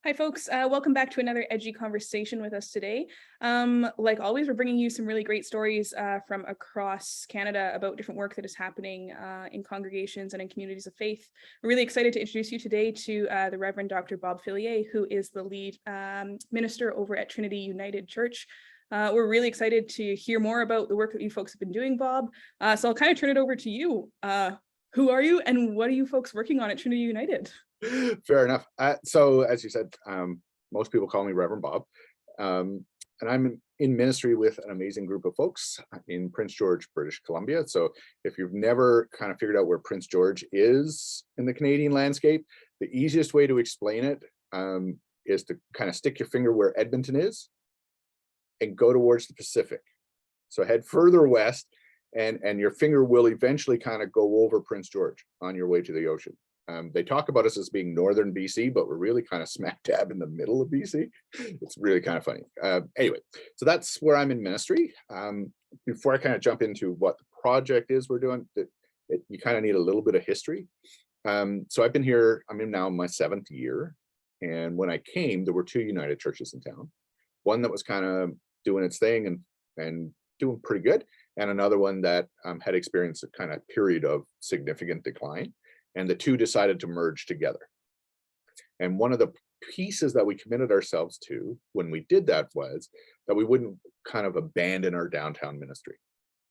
Hi, folks. Welcome back to another edgy conversation with us today. Like always, we're bringing you some really great stories from across Canada about different work that is happening in congregations and in communities of faith. We're really excited to introduce you today to the Reverend Dr. Bob Fillier, who is the lead minister over at Trinity United Church. We're really excited to hear more about the work that you folks have been doing, Bob. So I'll kind of turn it over to you. Who are you and what are you folks working on at Trinity United? Fair enough. So as you said, most people call me Reverend Bob. And I'm in ministry with an amazing group of folks in Prince George, British Columbia. So if you've never kind of figured out where Prince George is in the Canadian landscape, the easiest way to explain it is to kind of stick your finger where Edmonton is and go towards the Pacific. So head further west and your finger will eventually kind of go over Prince George on your way to the ocean. They talk about us as being northern BC, but we're really kind of smack dab in the middle of BC. It's really kind of funny. Anyway, so that's where I'm in ministry. Before I kind of jump into what the project is we're doing, you kind of need a little bit of history. So I've been here, I'm in now my 7th year. And when I came, there were 2 United churches in town. One that was kind of doing its thing and doing pretty good. And another one that had experienced a kind of period of significant decline. And the 2 decided to merge together. And one of the pieces that we committed ourselves to when we did that was that we wouldn't kind of abandon our downtown ministry.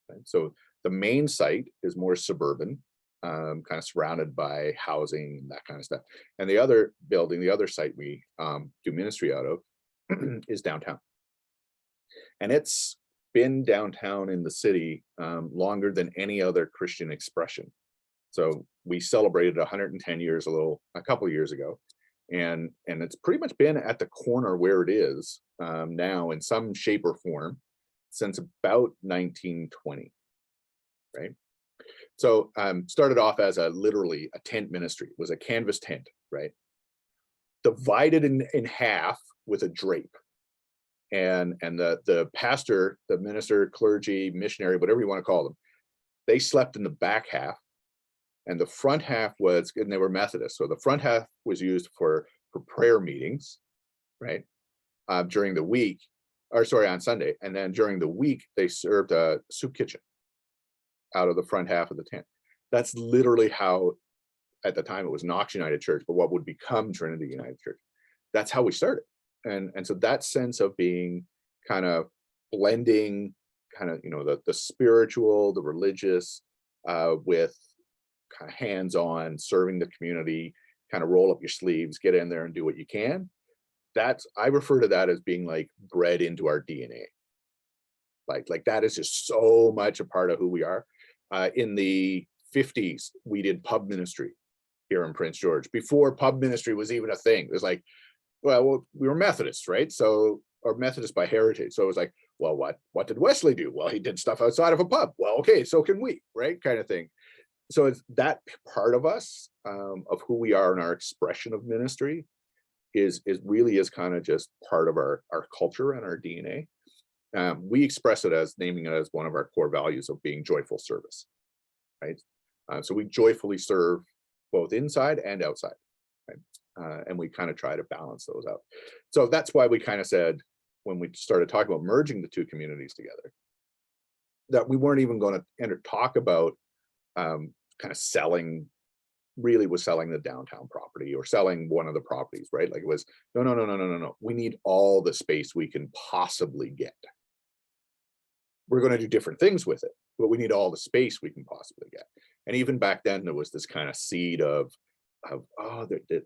Right? So the main site is more suburban, kind of surrounded by housing and that kind of stuff. And the other building, the other site we do ministry out of is downtown. And it's been downtown in the city longer than any other Christian expression. So we celebrated 110 years a couple of years ago, and it's pretty much been at the corner where it is now in some shape or form since about 1920, right? So started off as literally a tent ministry. It was a canvas tent, right? Divided in half with a drape. And the pastor, the minister, clergy, missionary, whatever you want to call them, they slept in the back half. And the front half was, and they were Methodist. So the front half was used for prayer meetings, right? During the week, or sorry, on Sunday. And then during the week, they served a soup kitchen out of the front half of the tent. That's literally how, at the time it was Knox United Church, but what would become Trinity United Church. That's how we started. And so that sense of being kind of blending kind of, the spiritual, the religious with kind of hands-on, serving the community, kind of roll up your sleeves, get in there and do what you can. I refer to that as being like bred into our DNA. Like that is just so much a part of who we are. In the 50s, we did pub ministry here in Prince George. Before pub ministry was even a thing. It was like, well, we were Methodists, right? So, or Methodist by heritage. So it was like, well, what did Wesley do? Well, he did stuff outside of a pub. Well, okay, so can we, right? Kind of thing. So it's that part of us, of who we are and our expression of ministry is really kind of just part of our culture and our DNA. We express it as naming it as one of our core values of being joyful service, right? So we joyfully serve both inside and outside, right? And we kind of try to balance those out. So that's why we kind of said, when we started talking about merging the 2 communities together, that we weren't even going to talk about kind of selling the downtown property or selling one of the properties, right? Like it was, no. We need all the space we can possibly get. We're going to do different things with it, but we need all the space we can possibly get. And even back then, there was this kind of seed of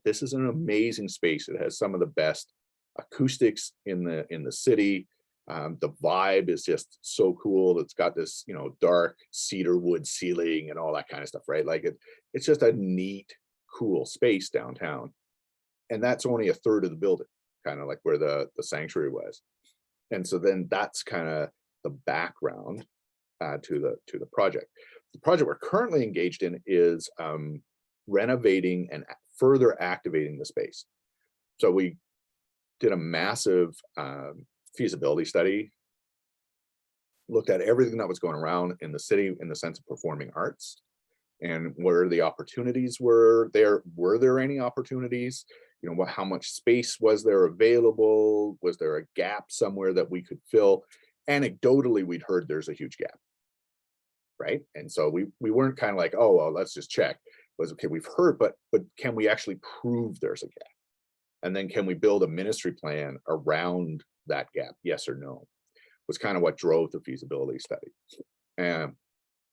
this is an amazing space. It has some of the best acoustics in the city. The vibe is just so cool. It's got this, dark cedar wood ceiling and all that kind of stuff, right? Like it's just a neat, cool space downtown. And that's only a third of the building, kind of like where the sanctuary was. And so then that's kind of the background to the project. The project we're currently engaged in is renovating and further activating the space. So we did a massive feasibility study, looked at everything that was going around in the city in the sense of performing arts and where the opportunities were there. Were there any opportunities? how much space was there available? Was there a gap somewhere that we could fill? Anecdotally, we'd heard there's a huge gap, right? And so we weren't kind of like, oh, well, let's just check. It was okay, we've heard, but can we actually prove there's a gap? And then can we build a ministry plan around that gap? Yes or no? Was kind of what drove the feasibility study. And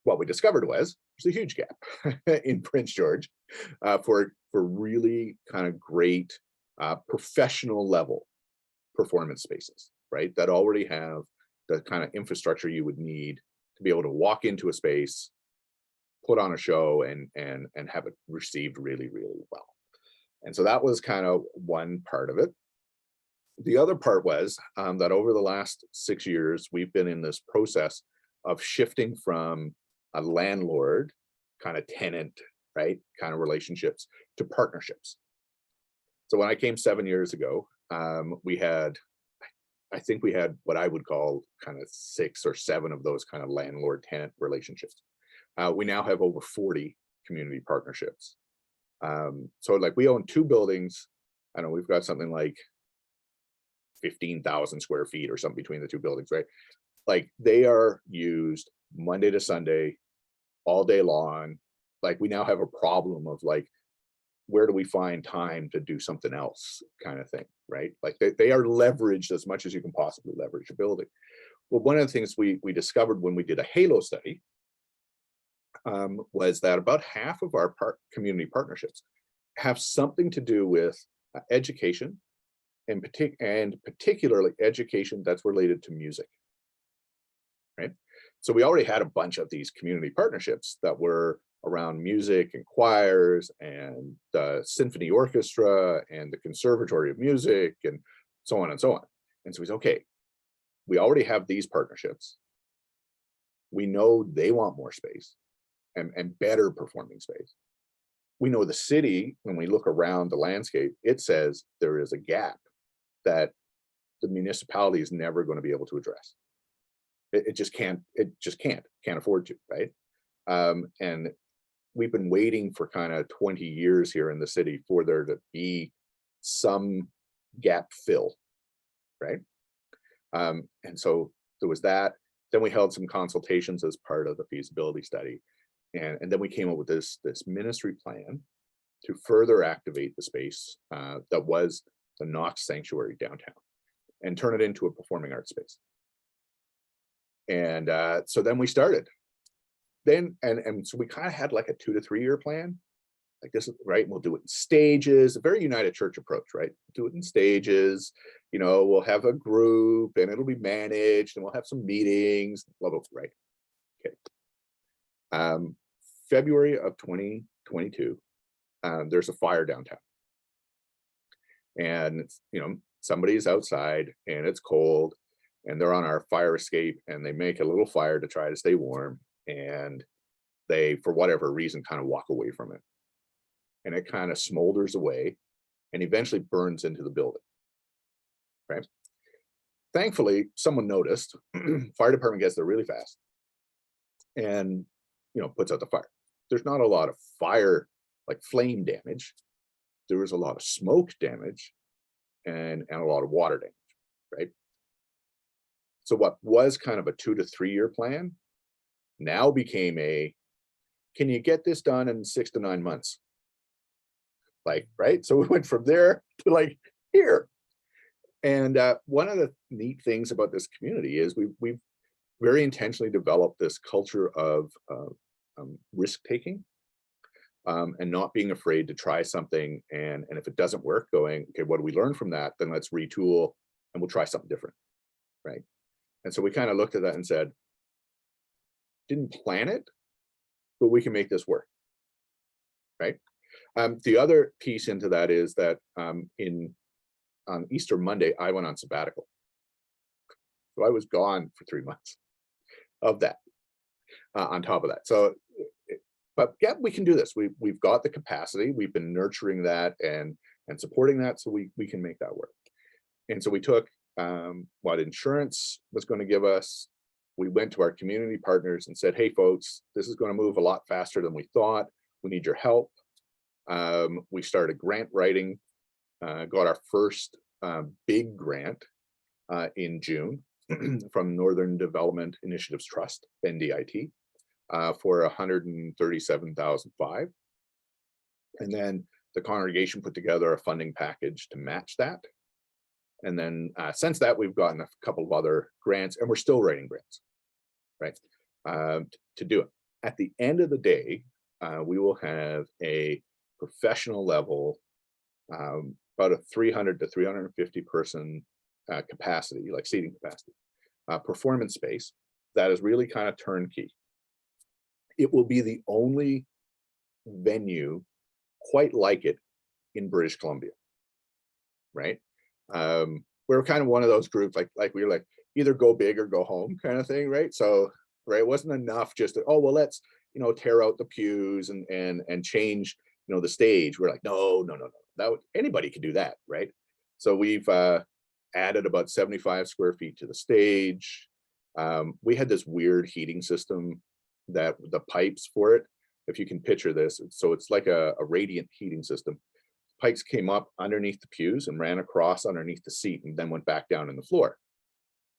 what we discovered was there's a huge gap in Prince George for really kind of great professional level performance spaces, right? That already have the kind of infrastructure you would need to be able to walk into a space, put on a show, and have it received really, really well. And so that was kind of one part of it. The other part was that over the last 6 years, we've been in this process of shifting from a landlord kind of tenant, right, kind of relationships to partnerships. So when I came 7 years ago, I think we had what I would call kind of 6 or 7 of those kind of landlord tenant relationships. We now have over 40 community partnerships. So like we own 2 buildings. I know we've got something like 15,000 square feet or something between the 2 buildings, right? Like they are used Monday to Sunday, all day long. Like we now have a problem of like, where do we find time to do something else kind of thing, right? Like they are leveraged as much as you can possibly leverage a building. Well, one of the things we discovered when we did a Halo study was that about half of our community partnerships have something to do with education, and particularly education that's related to music, right? So we already had a bunch of these community partnerships that were around music and choirs and the symphony orchestra and the conservatory of music and so on and so on. And so we said, okay, we already have these partnerships. We know they want more space and better performing space. We know the city, when we look around the landscape, it says there is a gap that the municipality is never going to be able to address. It just can't afford to, right? And we've been waiting for kind of 20 years here in the city for there to be some gap fill, right? And so there was that. Then we held some consultations as part of the feasibility study. And then we came up with this ministry plan to further activate the space that was the Knox Sanctuary downtown and turn it into a performing arts space. And so then we started. Then and so we kind of had like a 2 to 3 year plan. Like this, right? We'll do it in stages, a very United Church approach, right? Do it in stages. We'll have a group and it'll be managed and we'll have some meetings, blah, blah, blah, right? Okay. February of 2022, there's a fire downtown. And, somebody's outside and it's cold and they're on our fire escape and they make a little fire to try to stay warm. And they, for whatever reason, kind of walk away from it. And it kind of smolders away and eventually burns into the building, right? Thankfully, someone noticed. Fire department gets there really fast and, puts out the fire. There's not a lot of fire, like flame damage. There was a lot of smoke damage and a lot of water damage, right? So what was kind of a 2 to 3 year plan now became can you get this done in 6 to 9 months? Like, right? So we went from there to like here. And one of the neat things about this community is we've very intentionally developed this culture of risk taking and not being afraid to try something. And if it doesn't work, going, okay, what do we learn from that? Then let's retool and we'll try something different, right? And so we kind of looked at that and said, didn't plan it, but we can make this work, right? The other piece into that is that on Easter Monday, I went on sabbatical. So I was gone for 3 months of that on top of that. So, but yeah, we can do this. We've got the capacity. We've been nurturing that and supporting that so we can make that work. And so we took what insurance was going to give us. We went to our community partners and said, hey, folks, this is going to move a lot faster than we thought. We need your help. We started grant writing got our first big grant in June from Northern Development Initiatives Trust, NDIT, for 137,500. And then the congregation put together a funding package to match that. And then since that, we've gotten a couple of other grants, and we're still writing grants, right, to do it. At the end of the day, we will have a professional level, about a 300 to 350 person capacity, like seating capacity, performance space that is really kind of turnkey. It will be the only venue quite like it in British Columbia, right? We're kind of one of those groups, like we were like, either go big or go home kind of thing, right? So, right, it wasn't enough just to, oh, well, let's, tear out the pews and change, the stage. We're like, no, anybody can do that, right? So we've added about 75 square feet to the stage. We had this weird heating system that the pipes for it, if you can picture this, so it's like a radiant heating system. Pipes came up underneath the pews and ran across underneath the seat and then went back down in the floor.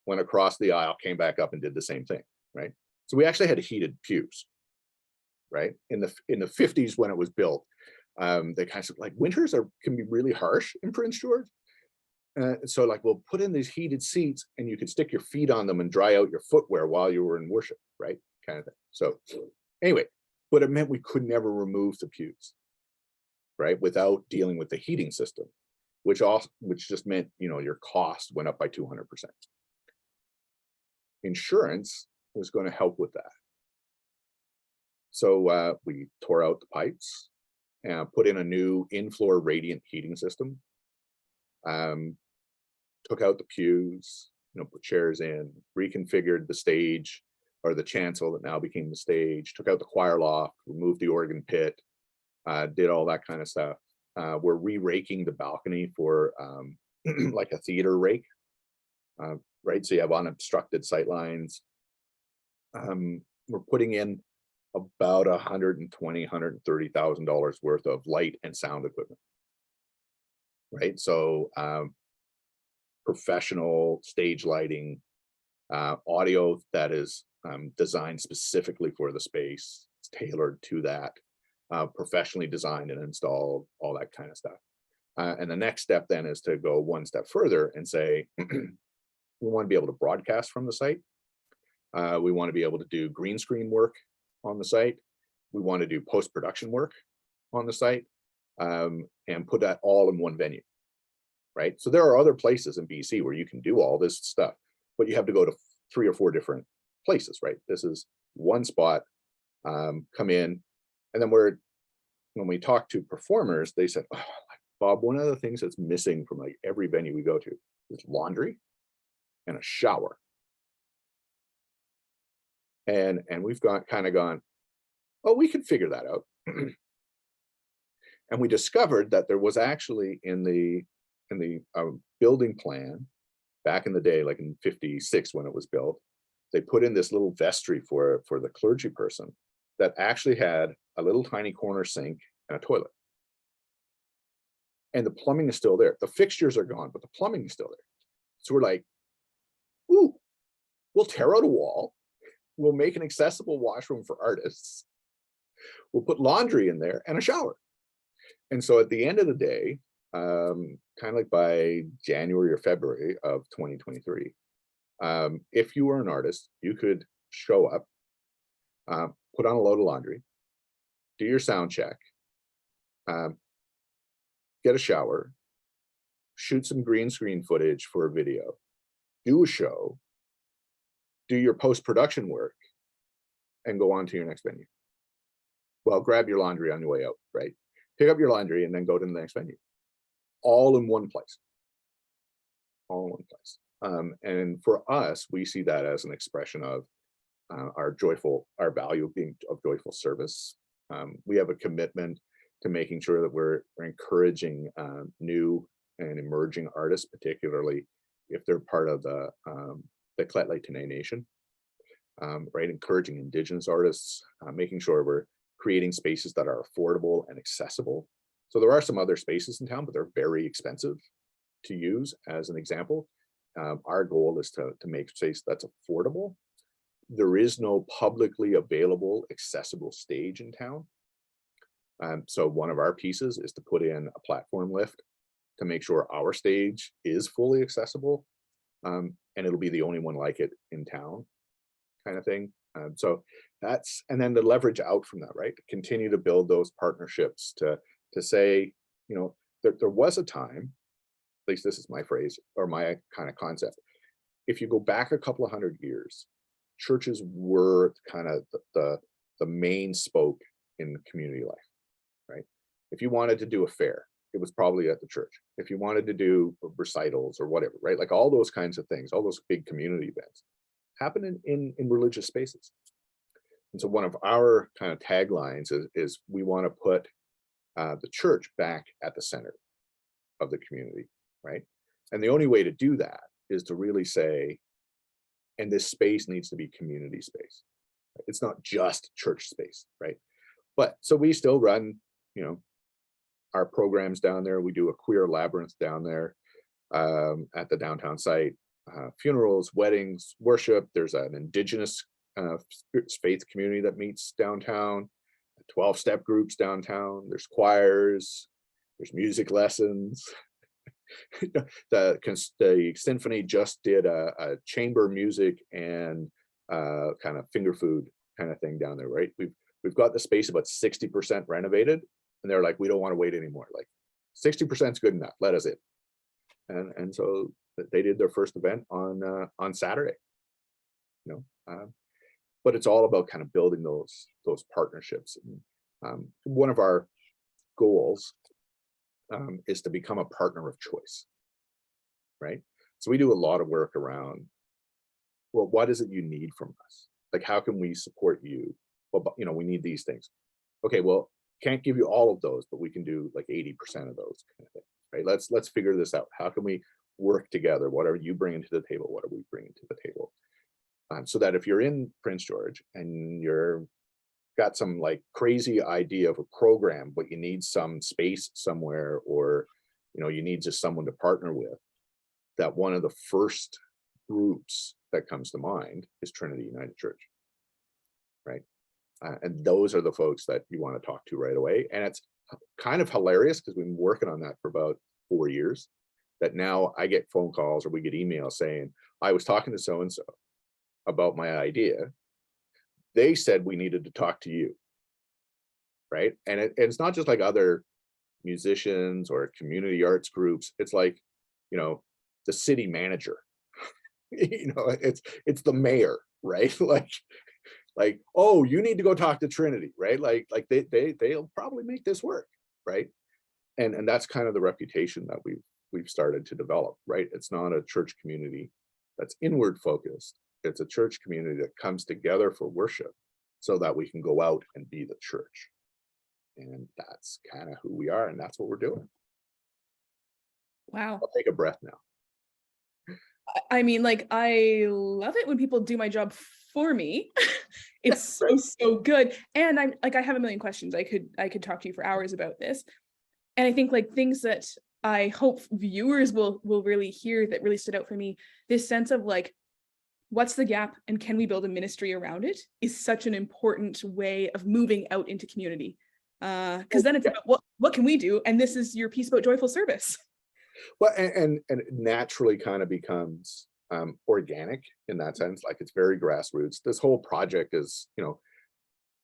Went across the aisle, came back up and did the same thing, right? So we actually had heated pews, right? In the 50s when it was built, they kind of like winters can be really harsh in Prince George. So like we'll put in these heated seats and you could stick your feet on them and dry out your footwear while you were in worship, right? Kind of thing. So anyway, but it meant we could never remove the pews, right, without dealing with the heating system, which just meant, your cost went up by 200%. Insurance was going to help with that. So we tore out the pipes and put in a new in-floor radiant heating system. Took out the pews, put chairs in, reconfigured the stage or the chancel that now became the stage, took out the choir loft, removed the organ pit, did all that kind of stuff. We're re-raking the balcony for like a theater rake, right? So you have unobstructed sight lines. We're putting in about $120,000-$130,000 worth of light and sound equipment, right? So professional stage lighting, audio that is designed specifically for the space, it's tailored to that, professionally designed and installed, all that kind of stuff. And the next step then is to go one step further and say, we want to be able to broadcast from the site. We want to be able to do green screen work on the site. We want to do post-production work on the site, and put that all in one venue, right? So there are other places in BC where you can do all this stuff, but you have to go to 3 or 4 different places, right? This is one spot, come in. And then when we talk to performers, they said, oh, Bob, one of the things that's missing from like every venue we go to is laundry and a shower. And we've kind of gone, oh, we could figure that out. And we discovered that there was actually in the building plan back in the day, like in 56 when it was built, they put in this little vestry for the clergy person that actually had a little tiny corner sink and a toilet. And the plumbing is still there. The fixtures are gone, but the plumbing is still there. So we're like, ooh, we'll tear out a wall. We'll make an accessible washroom for artists. We'll put laundry in there and a shower. And so at the end of the day, kind of like by January or February of 2023, if you were an artist, you could show up, put on a load of laundry, do your sound check, get a shower, shoot some green screen footage for a video, do a show, do your post-production work, and go on to your next venue. Well, grab your laundry on your way out, right? Pick up your laundry and then go to the next venue. All in one place. All in one place. And for us, we see that as an expression of our value of being of joyful service. We have a commitment to making sure that we're encouraging new and emerging artists, particularly if they're part of the Lheidli T'enneh Nation, right? Encouraging Indigenous artists, making sure we're creating spaces that are affordable and accessible So there are some other spaces in town, but they're very expensive to use as an example. Our goal is to make space that's affordable. There is no publicly available accessible stage in town. So one of our pieces is to put in a platform lift to make sure our stage is fully accessible. And it'll be the only one like it in town, kind of thing. So that's, and then to leverage out from that, right? Continue to build those partnerships to say, you know, there was a time, at least this is my phrase or my kind of concept. If you go back a couple of hundred years, churches were kind of the main spoke in community life, right? If you wanted to do a fair, it was probably at the church. If you wanted to do recitals or whatever, right? Like all those kinds of things, all those big community events happen in religious spaces. And so one of our kind of taglines is we want to put the church back at the center of the community, right? And the only way to do that is to really say, and this space needs to be community space. It's not just church space, right? But so we still run, you know, our programs down there. We do a queer labyrinth down there at the downtown site, funerals, weddings, worship. There's an indigenous faith community that meets downtown, 12-step groups downtown. There's choirs, there's music lessons. The symphony just did a chamber music and kind of finger food kind of thing down there, right? We've got the space about 60% renovated, and they're like, we don't want to wait anymore. Like 60% is good enough. Let us in. And so they did their first event on Saturday. You know, but it's all about kind of building those partnerships. And one of our goals is to become a partner of choice, right? So we do a lot of work around, well, what is it you need from us? Like, how can we support you? Well, you know, we need these things. Okay, well, can't give you all of those, but we can do like 80% of those kind of things, right? Let's figure this out. How can we work together? What are you bringing to the table? What are we bringing to the table? So that if you're in Prince George and you're got some like crazy idea of a program, but you need some space somewhere, or you know, you need just someone to partner with, that one of the first groups that comes to mind is Trinity United Church, right? And those are the folks that you want to talk to right away. And it's kind of hilarious because we've been working on that for about 4 years, that now I get phone calls or we get emails saying, I was talking to so-and-so about my idea. They said we needed to talk to you, right? And it's not just like other musicians or community arts groups. It's like, you know, the city manager, you know, it's the mayor, right? like, oh, you need to go talk to Trinity, right? Like they'll probably make this work, right? And that's kind of the reputation that we've started to develop, right? It's not a church community that's inward focused. It's a church community that comes together for worship so that we can go out and be the church. And that's kind of who we are, and that's what we're doing. Wow. I'll take a breath now. I mean, like, I love it when people do my job for me. It's Right. so good. And I'm like, I have a million questions. I could talk to you for hours about this. And I think like things that I hope viewers will really hear that really stood out for me, this sense of like, what's the gap and can we build a ministry around it, is such an important way of moving out into community. Because then it's about what can we do? And this is your piece about joyful service. Well, and it naturally kind of becomes organic in that sense. Like, it's very grassroots. This whole project is, you know,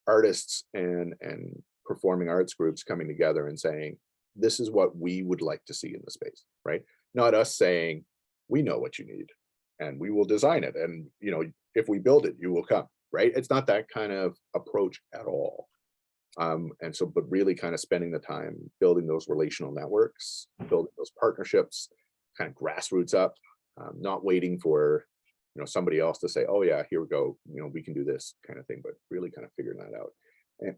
artists and performing arts groups coming together and saying, this is what we would like to see in the space, right? Not us saying, we know what you need and we will design it. And, you know, if we build it, you will come, right? It's not that kind of approach at all. And so, but really kind of spending the time building those relational networks, building those partnerships, kind of grassroots up, not waiting for, you know, somebody else to say, oh yeah, here we go, you know, we can do this kind of thing, but really kind of figuring that out.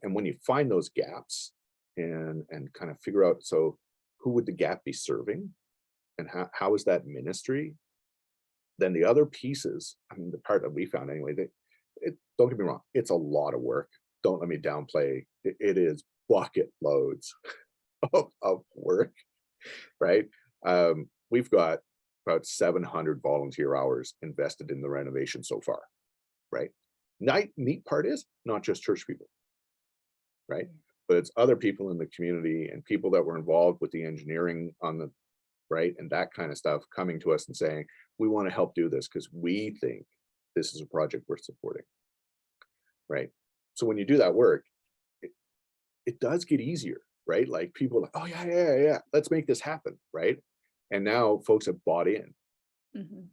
And when you find those gaps and kind of figure out, so who would the gap be serving and how is that ministry? Then the other pieces, I mean, the part that we found anyway, don't get me wrong, it's a lot of work. Don't let me downplay. It is bucket loads of work, right? We've got about 700 volunteer hours invested in the renovation so far, right? Neat part is not just church people, right? But it's other people in the community and people that were involved with the engineering on the right and that kind of stuff coming to us and saying, we want to help do this because we think this is a project worth supporting, right? So when you do that work, it, it does get easier, right? Like people are like, oh yeah, let's make this happen, right? And now folks have bought in. Mhm.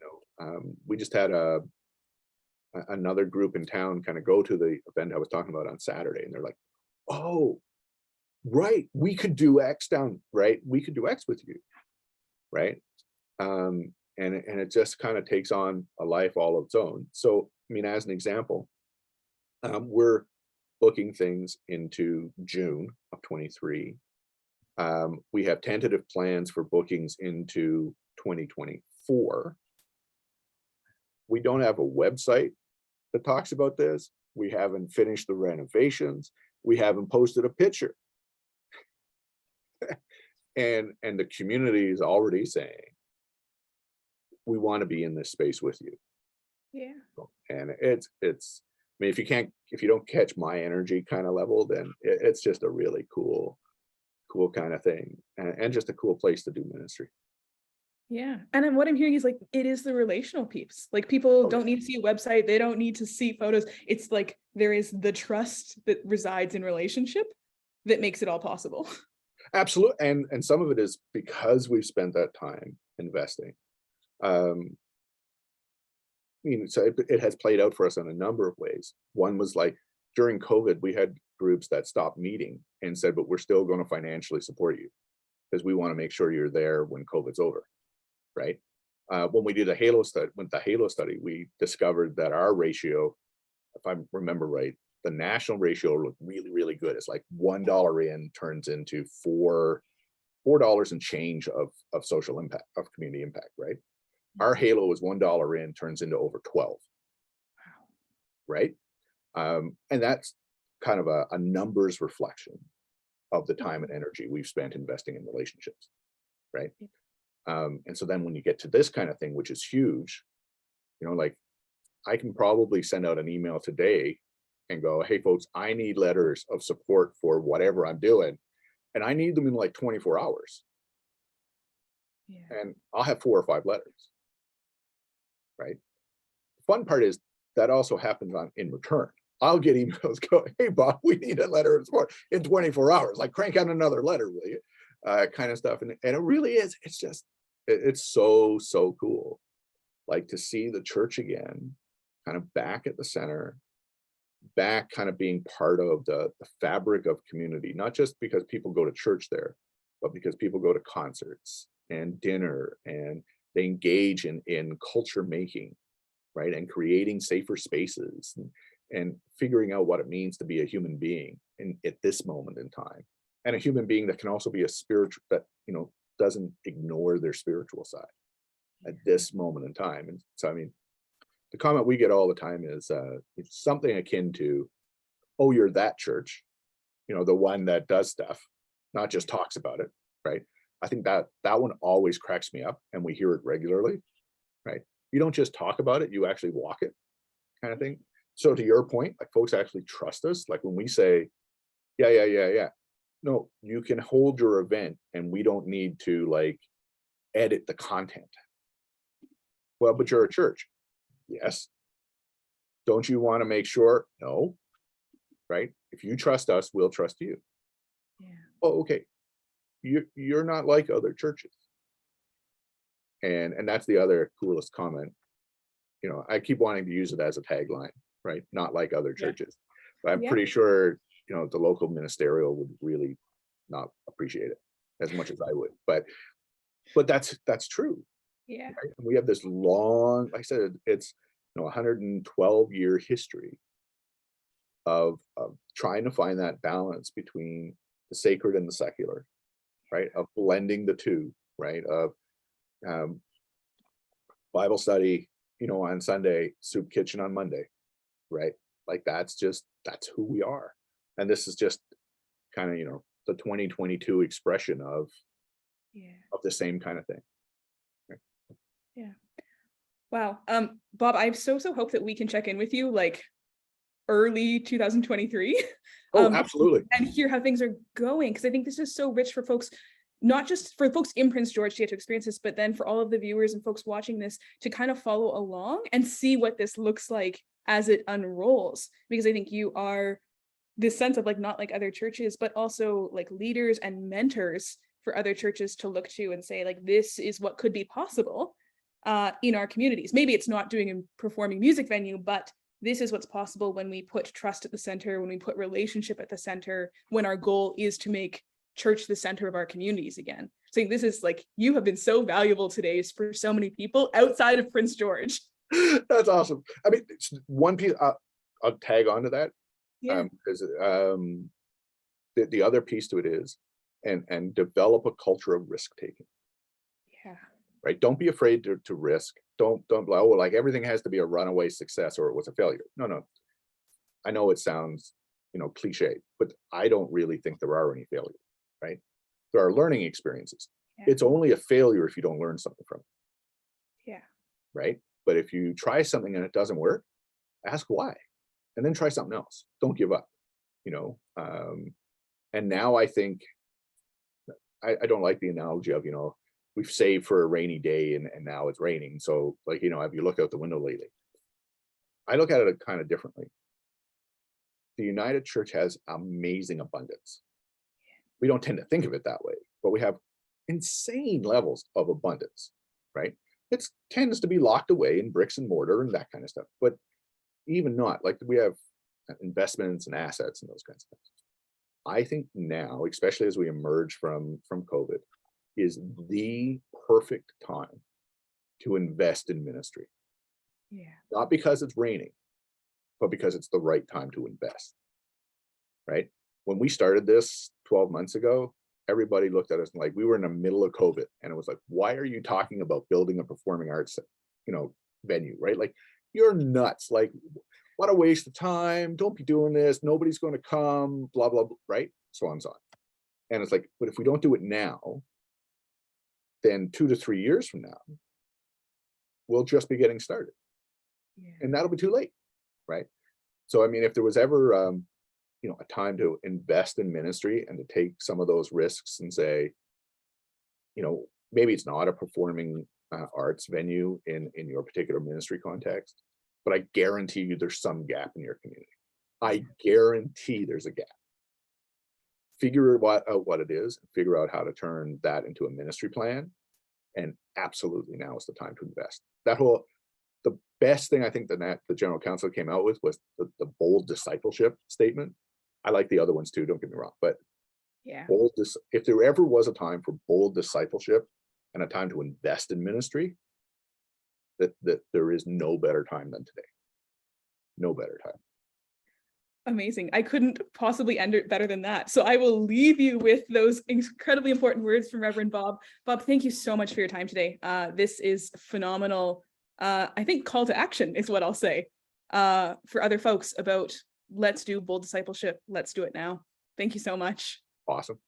We just had another group in town kind of go to the event I was talking about on Saturday, and they're like, oh, right, we could do X down, right? We could do X with you, right? And it just kind of takes on a life all of its own. So, I mean, as an example, we're booking things into June of 23. We have tentative plans for bookings into 2024. We don't have a website that talks about this. We haven't finished the renovations. We haven't posted a picture. And the community is already saying, we want to be in this space with you. Yeah. And it's I mean, if you don't catch my energy kind of level, then it's just a really cool kind of thing, and just a cool place to do ministry. Yeah. And then what I'm hearing is like, it is the relational piece. Like people Oh don't yeah, need to see a website. They don't need to see photos. It's like, there is the trust that resides in relationship that makes it all possible. absolutely. And some of it is because we've spent that time investing. um I mean, so it has played out for us in a number of ways. One was like during COVID, we had groups that stopped meeting and said, but we're still going to financially support you because we want to make sure you're there when COVID's over, right? When we did a Halo study, with the Halo study, we discovered that our ratio, if I remember right, the national ratio looked really, really good. It's like $1 in turns into $4 and change of social impact, of community impact, right? Our Halo is $1 in turns into over 12, right? And that's kind of a numbers reflection of the time and energy we've spent investing in relationships, right? And so then when you get to this kind of thing, which is huge, like I can probably send out an email today and go, hey folks, I need letters of support for whatever I'm doing. And I need them in like 24 hours. Yeah. And I'll have 4 or 5 letters, right? The fun part is that also happens in return. I'll get emails going, hey Bob, we need a letter of support in 24 hours. Like crank out another letter, will you? Kind of stuff. And it really is, it's just, it's so cool. Like to see the church again, kind of back at the center, back kind of being part of the fabric of community, not just because people go to church there, but because people go to concerts and dinner and they engage in culture making, right? And creating safer spaces and figuring out what it means to be a human being at this moment in time. And a human being that can also be a spiritual, that, doesn't ignore their spiritual side at this moment in time. And so, I mean, the comment we get all the time is it's something akin to, oh, you're that church, the one that does stuff, not just talks about it, right? I think that one always cracks me up, and we hear it regularly, right? You don't just talk about it, you actually walk it, kind of thing. So to your point, like folks actually trust us. Like when we say, yeah. No, you can hold your event and we don't need to like edit the content. Well, but you're a church. Yes. Don't you want to make sure? No. Right? If you trust us, we'll trust you. Yeah. Oh, okay. You're not like other churches. And that's the other coolest comment. I keep wanting to use it as a tagline, right? Not like other Yeah. churches. But I'm Yeah. pretty sure, the local ministerial would really not appreciate it as much as I would. But that's true. Yeah. Right? We have this long, like I said, it's 112-year history of trying to find that balance between the sacred and the secular, right? Of blending the two, right? Of um, Bible study, on Sunday, soup kitchen on Monday, right? Like that's who we are. And this is just kind of, the 2022 expression Yeah. of the same kind of thing. Yeah. Wow. Bob, I so hope that we can check in with you like early 2023. Oh, absolutely. And hear how things are going. Because I think this is so rich for folks, not just for folks in Prince George to get to experience this, but then for all of the viewers and folks watching this to kind of follow along and see what this looks like as it unrolls. Because I think you are this sense of like, not like other churches, but also like leaders and mentors for other churches to look to and say, like, this is what could be possible in our communities. Maybe it's not doing a performing music venue, but this is what's possible when we put trust at the center, when we put relationship at the center, when our goal is to make church the center of our communities again. So this is like, you have been so valuable today for so many people outside of Prince George. That's awesome. I mean, it's one piece I'll tag on to that. Yeah. Because the other piece to it is, and develop a culture of risk taking. Yeah. Right? Don't be afraid to risk. Don't like everything has to be a runaway success or it was a failure. No. I know it sounds, cliche, but I don't really think there are any failures, right? There are learning experiences. Yeah. It's only a failure if you don't learn something from it. Yeah. Right? But if you try something and it doesn't work, ask why, and then try something else. Don't give up, and now I think I don't like the analogy of, we've saved for a rainy day and now it's raining. So like, have you looked out the window lately? I look at it kind of differently. The United Church has amazing abundance. We don't tend to think of it that way, but we have insane levels of abundance, right? It tends to be locked away in bricks and mortar and that kind of stuff, but even not, like we have investments and assets and those kinds of things. I think now, especially as we emerge from COVID, is the perfect time to invest in ministry. Yeah. Not because it's raining, but because it's the right time to invest, right? When we started this 12 months ago, everybody looked at us like we were in the middle of COVID, and it was like, why are you talking about building a performing arts, venue, right? Like, you're nuts. Like, what a waste of time. Don't be doing this. Nobody's going to come, blah, blah, blah, right? So on, so on. And it's like, but if we don't do it now, then 2 to 3 years from now, we'll just be getting started. Yeah. And that'll be too late, right? So, I mean, if there was ever, a time to invest in ministry and to take some of those risks and say, maybe it's not a performing arts venue in your particular ministry context, but I guarantee you there's some gap in your community. I guarantee there's a gap. Figure out what it is, figure out how to turn that into a ministry plan, and absolutely now is the time to invest. The best thing I think that the general council came out with was the bold discipleship statement. I like the other ones too, don't get me wrong, but Yeah. If there ever was a time for bold discipleship and a time to invest in ministry, that there is no better time than today. No better time. Amazing. I couldn't possibly end it better than that. So I will leave you with those incredibly important words from Reverend Bob. Bob, thank you so much for your time today. This is phenomenal. I think call to action is what I'll say for other folks about let's do bold discipleship. Let's do it now. Thank you so much. Awesome.